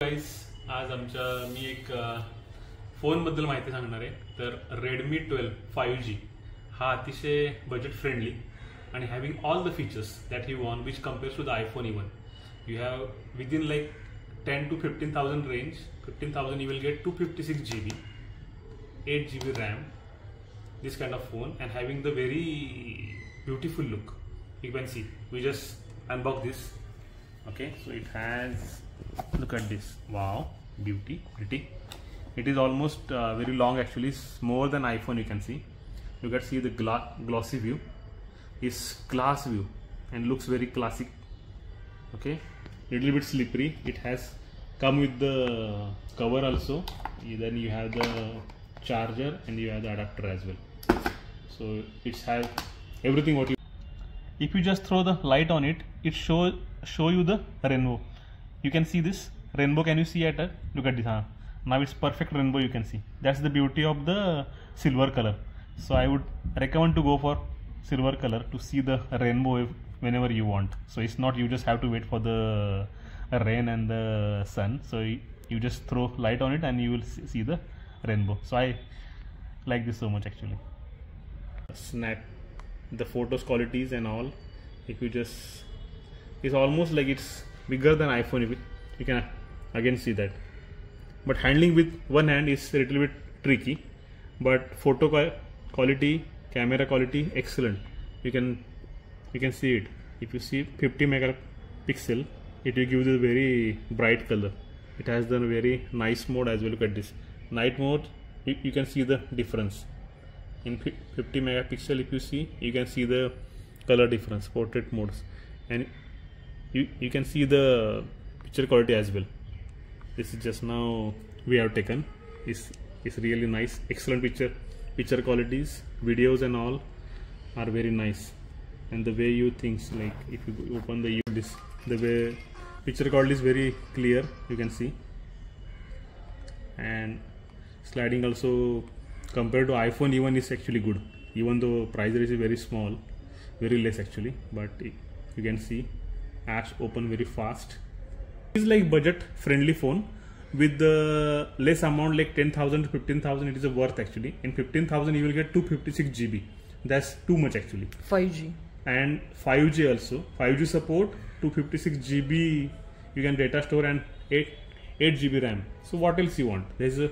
Guys आज मी एक phone बद्दल माहिती सांगणार आहे. तर Redmi 12 5G हा अतिशय बजेट फ्रेंडली आणि having all the features that you want which compares to the iPhone even. You have within like 10 to 15,000 range, 15,000 you will get 256 GB, 8 GB RAM, this kind of phone, and having the very beautiful look. You can see, we just unbox this. Okay, so it has, look at this, wow, beauty, pretty. It is almost very long actually, it's more than iPhone. You can see, you can see the glossy view, is glass view and looks very classic. Okay, little bit slippery. It has come with the cover also. Then you have the charger and you have the adapter as well. So it's have everything what you. If you just throw the light on it, it show you the rainbow. You can see this rainbow. Can you see at it? Look at this. Now it's perfect rainbow. You can see. That's the beauty of the silver color. So I would recommend to go for silver color to see the rainbow whenever you want. So it's not you just have to wait for the rain and the sun. So you just throw light on it and you will see the rainbow. So I like this so much actually. Snap the photos qualities and all. If you just, it's almost like it's bigger than iPhone. You can again see that, but handling with one hand is a little bit tricky. But photo quality, camera quality, excellent. You can see it. If you see 50 megapixel, it will give you the very bright color. It has the very nice mode as well. Look at this night mode. You can see the difference in 50 megapixel. If you see, you can see the color difference, portrait modes, and you can see the picture quality as well. This is just now we have taken. It's really nice, excellent picture qualities, videos and all are very nice. And the way you things, like if you open the way picture quality is very clear, you can see. And sliding also compared to iPhone even is actually good, even though price range is very small, very less actually. But you can see apps open very fast. It's like budget friendly phone with the less amount, like 10,000 to 15,000. It is a worth actually. In 15,000 you will get 256 GB. That's too much actually. 5G and 5G also. 5G support, 256 GB you can data store, and 8 GB RAM. So what else you want? There's a